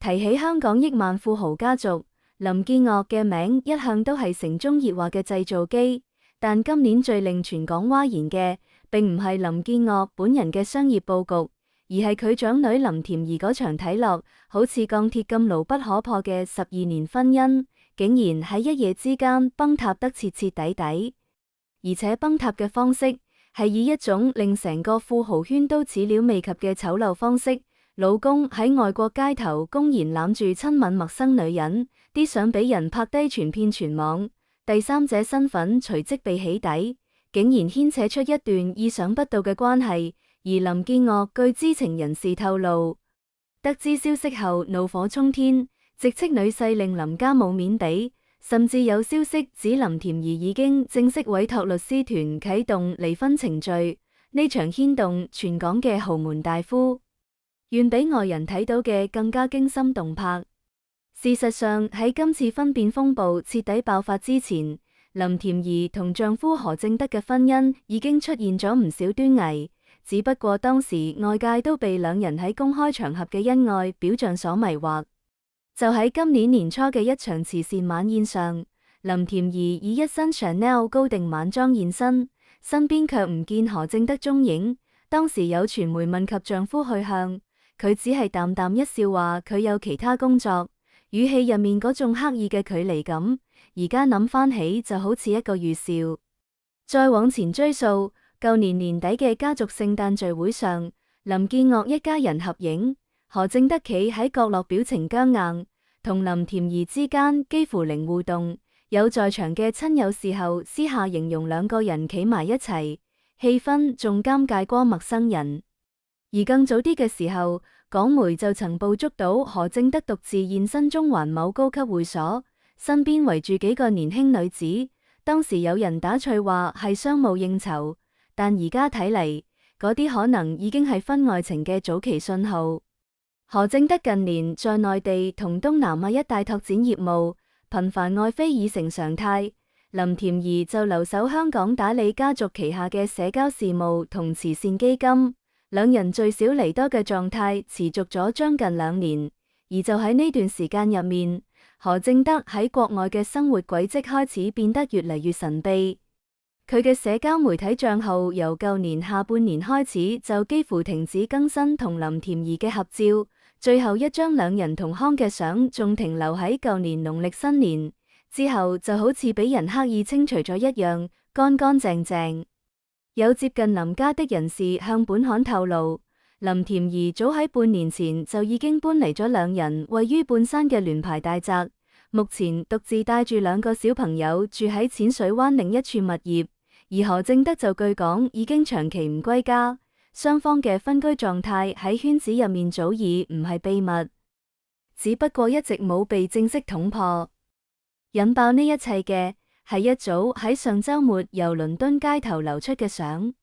提起香港億萬富豪家族，林建岳嘅名一向都係城中熱話嘅製造機。但今年最令全港譁然嘅，並唔係林建岳本人嘅商業佈局，而係佢長女林甜儀嗰場睇落好似鋼鐵咁牢不可破嘅12年婚姻，竟然喺一夜之間崩塌得徹徹底底。而且崩塌嘅方式係以一種令成個富豪圈都始料未及嘅醜陋方式。老公喺外國街頭公然攬住親吻陌生女人，啲相俾人拍低傳遍全網，第三者身份隨即被起底，竟然牽扯出一段意想不到嘅關係。而林建岳據知情人士透露，得知消息後怒火沖天，直斥女婿令林家冇面俾，甚至有消息指林甜儀已經正式委託律師團啟動離婚程序。呢場牽動全港嘅豪門大夫，遠比外人睇到嘅更加驚心動魄。事實上喺今次婚變風暴徹底爆發之前，林甜儀同丈夫何正德嘅婚姻已經出現咗唔少端倪，只不過當時外界都被兩人喺公開場合嘅恩愛表象所迷惑。就喺今年年初嘅一場慈善晚宴上，林甜儀以一身 Chanel 高定晚裝現身，身邊卻唔見何正德蹤影。當時有傳媒問及丈夫去向，佢只係淡淡一笑話佢有其他工作，語氣入面嗰種刻意嘅距離感，而家諗翻起就好似一個預兆。再往前追溯，舊年年底嘅家族聖誕聚會上，林建岳一家人合影，何正德企喺角落表情僵硬，同林甜儀之間幾乎零互動。有在場嘅親友事後私下形容兩個人企埋一齊，氣氛仲尷尬過陌生人。而更早啲嘅時候，港媒就曾捕捉到何正德獨自現身中環某高級會所，身邊圍住幾個年輕女子。當時有人打趣話係商務應酬，但而家睇嚟，嗰啲可能已經係婚外情嘅早期信號。何正德近年在內地同東南亞一帶拓展業務，頻繁外飛已成常態。林甜儀就留守香港打理家族旗下嘅社交事務同慈善基金。兩人聚少離多嘅狀態持續咗將近2年，而就喺呢段時間入面，何正德喺國外嘅生活軌跡開始變得越嚟越神秘。佢嘅社交媒體賬號由舊年下半年開始就幾乎停止更新同林甜儀嘅合照，最後一張兩人同康嘅相仲停留喺舊年農曆新年，之後就好似俾人刻意清除咗一樣，乾乾淨淨。有接近林家的人士向本刊透露，林甜儀早喺半年前就已經搬離咗兩人位於半山嘅聯排大宅，目前獨自帶住2個小朋友住喺淺水灣另一處物業，而何正德就據講已經長期唔歸家，雙方嘅分居狀態喺圈子入面早已唔係秘密，只不過一直冇被正式捅破。引爆呢一切嘅係一組喺上週末由倫敦街頭流出嘅相，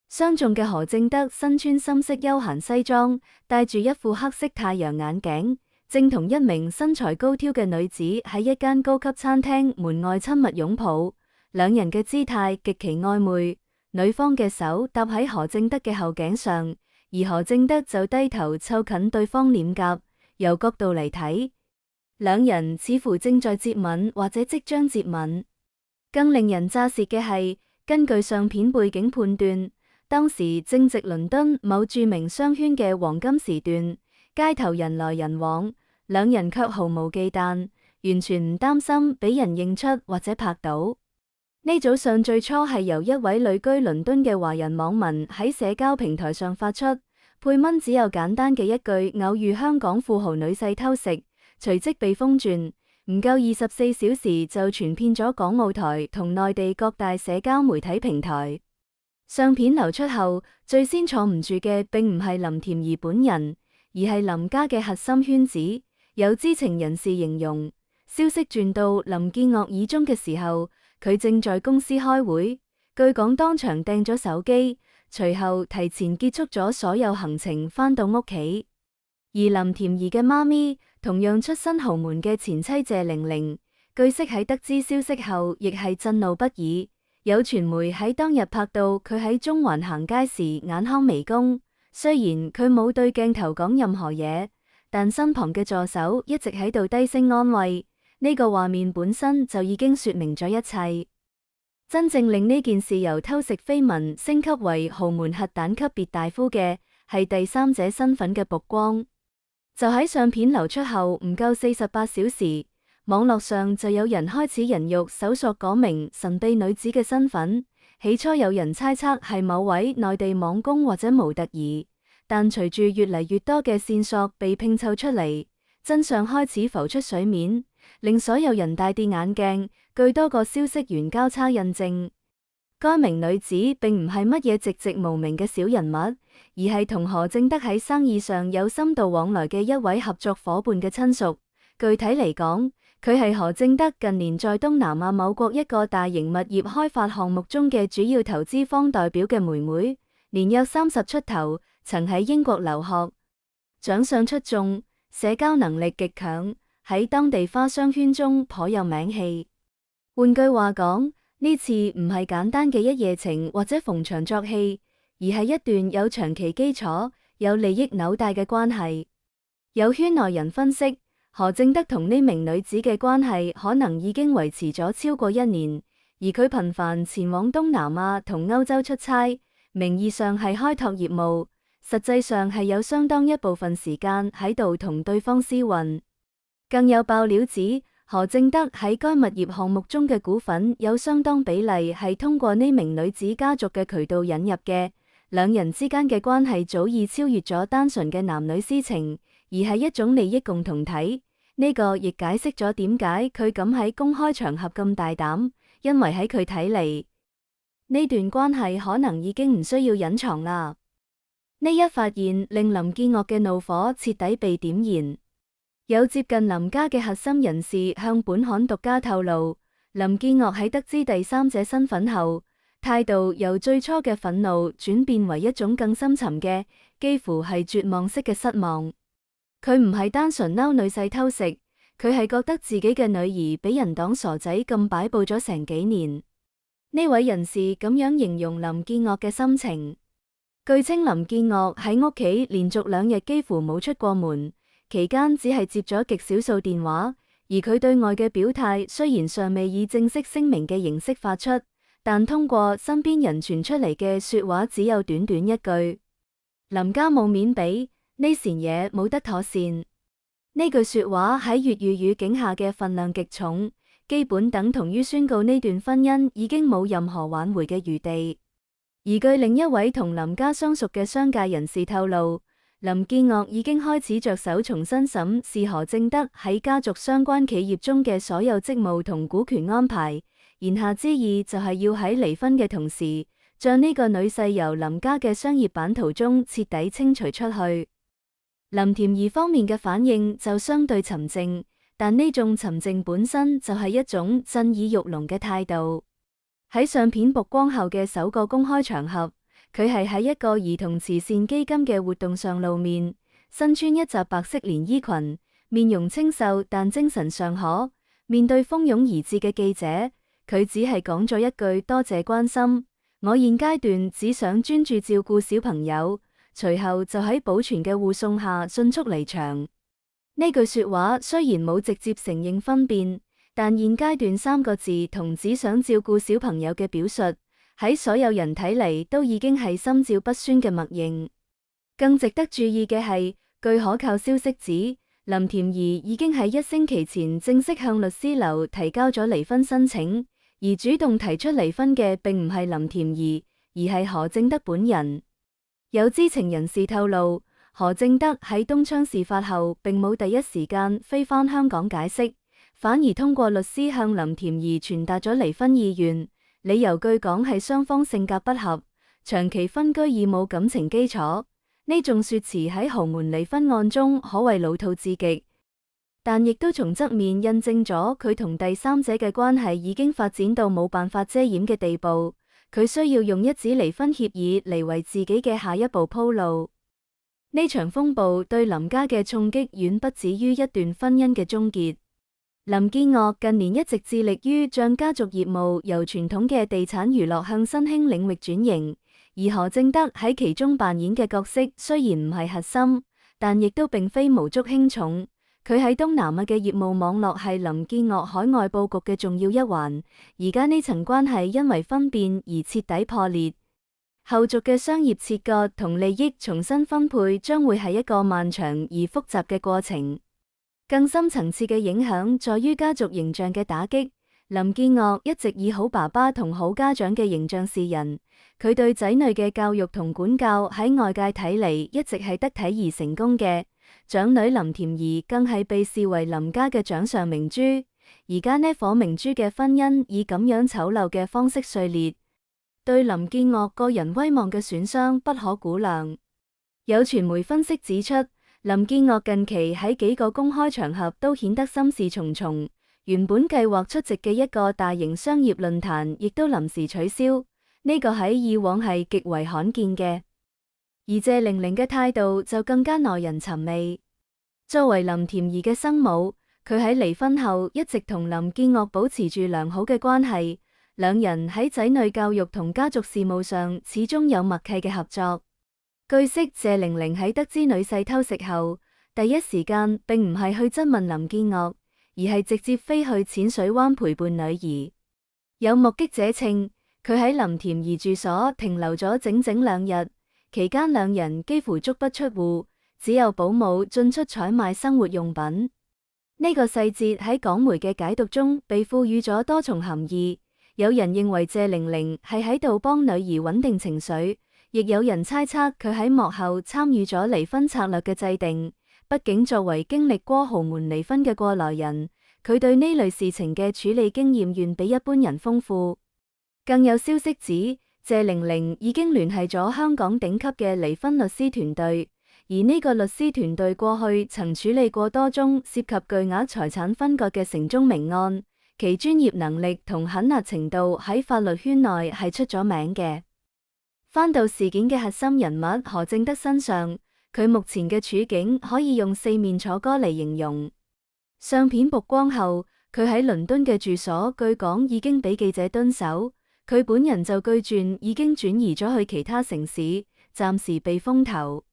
相中嘅何正德身穿深色休閒西裝，戴住一副黑色太陽眼鏡，正同一名身材高挑嘅女子喺一間高級餐廳門外親密擁抱，兩人嘅姿態極其曖昧。女方嘅手搭喺何正德嘅後頸上，而何正德就低頭湊近對方臉頰，由角度嚟睇，兩人似乎正在接吻或者即將接吻。更令人咋舌嘅係，根據相片背景判斷，當時正值倫敦某著名商圈嘅黃金時段，街頭人來人往，兩人卻毫無忌憚，完全唔擔心俾人認出或者拍到。呢組相最初係由一位旅居倫敦嘅華人網民喺社交平台上發出，配文只有簡單嘅一句偶遇香港富豪女婿偷食，隨即被瘋傳。唔夠24小時就傳遍咗港澳台同內地各大社交媒體平台。相片流出後，最先坐唔住嘅並唔係林甜儀本人，而係林家嘅核心圈子。有知情人士形容，消息傳到林建岳耳中嘅時候，佢正在公司開會，據講當場掟咗手機，隨後提前結束咗所有行程返到屋企。而林甜儀嘅媽咪，同樣出身豪門嘅前妻謝玲玲，據悉喺得知消息後，亦係震怒不已。有傳媒喺當日拍到佢喺中環行街時眼眶微弓，雖然佢冇對鏡頭講任何嘢，但身旁嘅助手一直喺度低聲安慰。呢個畫面本身就已經說明咗一切。真正令呢件事由偷食緋聞升級為豪門核彈級別大夫嘅，係第三者身份嘅曝光。就喺相片流出後唔夠48小時，網絡上就有人開始人肉搜索嗰名神秘女子嘅身份。起初有人猜測係某位內地網工或者模特兒，但隨住越嚟越多嘅線索被拼湊出嚟，真相開始浮出水面，令所有人大跌眼鏡。據多個消息源交叉印證，該名女子並唔係乜嘢籍籍無名嘅小人物，而係同何正德喺生意上有深度往來嘅一位合作夥伴嘅親屬。具體嚟講，佢係何正德近年在東南亞某國一個大型物業開發項目中嘅主要投資方代表嘅妹妹，年約30出頭，曾喺英國留學，長相出眾，社交能力極強，喺當地花商圈中頗有名氣。換句話講，呢次唔係簡單嘅一夜情或者逢場作戲，而係一段有長期基礎、有利益紐帶嘅關係。有圈內人分析，何正德同呢名女子嘅關係可能已經維持咗超過1年，而佢頻繁前往東南亞同歐洲出差，名義上係開拓業務，實際上係有相當一部分時間喺度同對方廝混。更有爆料指，何正德喺該物業項目中嘅股份有相當比例係通過呢名女子家族嘅渠道引入嘅，兩人之間嘅關係早已超越咗單純嘅男女私情，而係一種利益共同體。呢個亦解釋咗點解佢敢喺公開場合咁大膽，因為喺佢睇嚟，呢段關係可能已經唔需要隱藏啦。呢一發現令林建岳嘅怒火徹底被點燃。有接近林家嘅核心人士向本刊獨家透露，林建岳喺得知第三者身份後，態度由最初嘅憤怒轉變為一種更深沉嘅，幾乎係絕望式嘅失望。佢唔係單純嬲女婿偷食，佢係覺得自己嘅女兒俾人當傻仔咁擺佈咗成幾年。呢位人士咁樣形容林建岳嘅心情。據稱林建岳喺屋企連續2日幾乎冇出過門。期間只係接咗極少數電話，而佢對外嘅表態雖然尚未以正式聲明嘅形式發出，但通過身邊人傳出嚟嘅說話只有短短一句：林家冇面俾，呢件嘢冇得妥善。呢句說話喺粵語語境下嘅分量極重，基本等同於宣告呢段婚姻已經冇任何挽回嘅餘地。而據另一位同林家相熟嘅商界人士透露，林建岳已經開始着手重新審視何正德喺家族相關企業中嘅所有職務同股權安排，言下之意就係要喺離婚嘅同時，將呢個女婿由林家嘅商業版圖中徹底清除出去。林甜儀方面嘅反應就相對沉靜，但呢種沉靜本身就係一種震耳欲聾嘅態度。喺相片曝光後嘅首個公開場合，佢係喺一個兒童慈善基金嘅活動上露面，身穿一襲白色連衣裙，面容清秀但精神尚可。面對蜂擁而至嘅記者，佢只係講咗一句多謝關心，我現階段只想專注照顧小朋友。隨後就喺保全嘅護送下迅速離場。呢句說話雖然冇直接承認分辨，但現階段3個字同只想照顧小朋友嘅表述，喺所有人睇嚟都已經係心照不宣嘅默認。更值得注意嘅係，據可靠消息指，林甜儀已經喺1星期前正式向律師樓提交咗離婚申請，而主動提出離婚嘅並唔係林甜儀，而係何正德本人。有知情人士透露，何正德喺東窗事發後並冇第一時間飛返香港解釋，反而通過律師向林甜儀傳達咗離婚意願。理由據講係雙方性格不合，長期分居已冇感情基礎。呢種說辭喺豪門離婚案中可謂老套至極，但亦都從側面印證咗佢同第三者嘅關係已經發展到冇辦法遮掩嘅地步。佢需要用一紙離婚協議嚟為自己嘅下一步鋪路。呢場風暴對林家嘅衝擊遠不止於一段婚姻嘅終結。林建岳近年一直致力於將家族業務由傳統嘅地產娛樂向新興領域轉型，而何正德喺其中扮演嘅角色雖然唔係核心，但亦都並非無足輕重。佢喺東南亞嘅業務網絡係林建岳海外佈局嘅重要一環，而家呢層關係因為分辨而徹底破裂。後續嘅商業切割同利益重新分配將會係一個漫長而複雜嘅過程。更深層次嘅影響在於家族形象嘅打擊。林建岳一直以好爸爸同好家長嘅形象示人，佢對仔女嘅教育同管教喺外界睇嚟一直係得體而成功嘅。長女林甜儀更係被視為林家嘅掌上明珠，而家呢顆明珠嘅婚姻以咁樣醜陋嘅方式碎裂，對林建岳個人威望嘅損傷不可估量。有傳媒分析指出，林建岳近期喺幾個公開場合都顯得心事重重，原本計劃出席嘅一個大型商業論壇亦都臨時取消，呢個喺以往係極為罕見嘅。而謝玲玲嘅態度就更加耐人尋味。作為林甜儀嘅生母，佢喺離婚後一直同林建岳保持住良好嘅關係，兩人喺仔女教育同家族事務上始終有默契嘅合作。據悉，謝玲玲喺得知女婿偷食後，第一時間並唔係去質問林建岳，而係直接飛去淺水灣陪伴女兒。有目擊者稱，佢喺林甜儀住所停留咗整整2日。期間兩人幾乎足不出戶，只有保姆進出採買生活用品。呢個細節喺港媒嘅解讀中被賦予咗多重含義。有人認為謝玲玲係喺度幫女兒穩定情緒，亦有人猜測佢喺幕後參與咗離婚策略嘅制定。畢竟作為經歷過豪門離婚嘅過來人，佢對呢類事情嘅處理經驗遠比一般人豐富。更有消息指，謝玲玲已經聯繫咗香港頂級嘅離婚律師團隊，而呢個律師團隊過去曾處理過多宗涉及巨額財產分割嘅城中名案，其專業能力同狠辣程度喺法律圈內係出咗名嘅。翻到事件嘅核心人物何正德身上，佢目前嘅處境可以用四面楚歌嚟形容。相片曝光後，佢喺倫敦嘅住所據講已經俾記者蹲守。佢本人就據傳已經轉移咗去其他城市，暫時避風頭。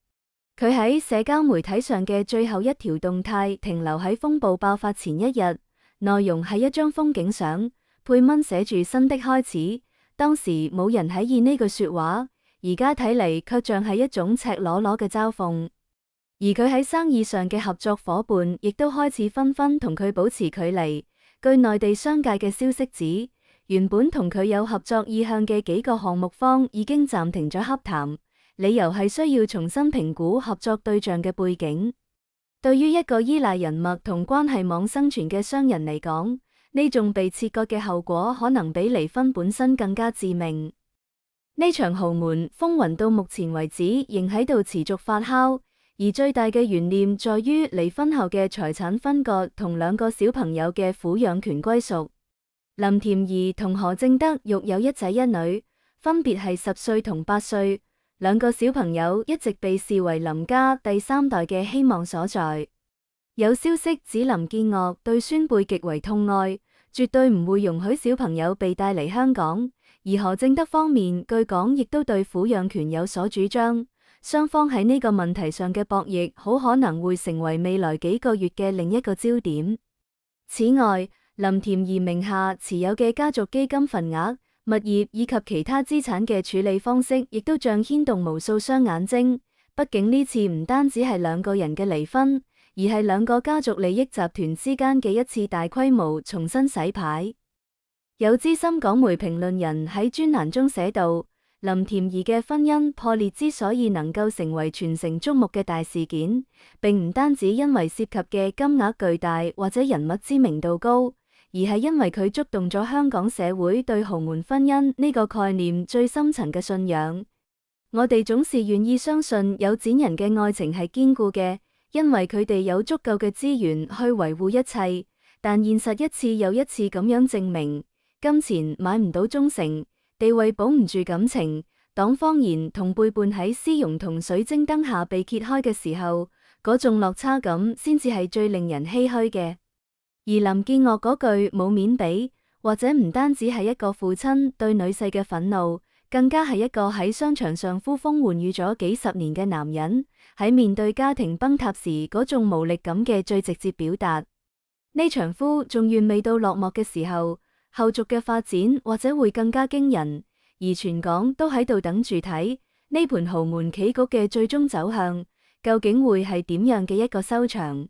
佢喺社交媒體上嘅最後一條動態停留喺風暴爆發前一日，內容係一張風景相，配文寫住新的開始。當時冇人喺意呢句說話，而家睇嚟卻像係一種赤裸裸嘅嘲諷。而佢喺生意上嘅合作夥伴亦都開始紛紛同佢保持距離。據內地商界嘅消息指，原本同佢有合作意向嘅幾個項目方已經暫停咗洽談，理由係需要重新評估合作對象嘅背景。對於一個依賴人脈同關係網生存嘅商人嚟講，呢種被切割嘅後果可能比離婚本身更加致命。呢場豪門風雲到目前為止仍喺度持續發酵，而最大嘅懸念在於離婚後嘅財產分割同2個小朋友嘅撫養權歸屬。林甜儀同何正德育有1仔1女，分別係10歲同8歲，2個小朋友一直被視為林家第3代嘅希望所在。有消息指林建岳對孫輩極為痛愛，絕對唔會容許小朋友被帶嚟香港，而何正德方面據講亦都對撫養權有所主張，雙方喺呢個問題上嘅博弈好可能會成為未來幾個月嘅另一個焦點。此外，林甜儀名下持有嘅家族基金份額、物業以及其他資產嘅處理方式，亦都像牽動無數雙眼睛。畢竟呢次唔單止係2個人嘅離婚，而係2個家族利益集團之間嘅一次大規模重新洗牌。有資深港媒評論人喺專欄中寫道，林甜儀嘅婚姻破裂之所以能夠成為全城矚目嘅大事件，並唔單止因為涉及嘅金額巨大或者人物知名度高，而係因為佢觸動咗香港社會對豪門婚姻呢個概念最深層嘅信仰。我哋總是願意相信有錢人嘅愛情係堅固嘅，因為佢哋有足夠嘅資源去維護一切。但現實一次又一次咁樣證明，金錢買唔到忠誠，地位保唔住感情，黨謊言同背叛喺絲絨同水晶燈下被揭開嘅時候，嗰種落差感先至係最令人唏噓嘅。而林建岳嗰句冇面俾，或者唔單止係一個父親對女婿嘅憤怒，更加係一個喺商場上呼風喚雨咗幾十年嘅男人，喺面對家庭崩塌時嗰種無力感嘅最直接表達。呢場呼仲遠未到落幕嘅時候，後續嘅發展或者會更加驚人，而全港都喺度等住睇呢盤豪門棋局嘅最終走向，究竟會係點樣嘅一個收場。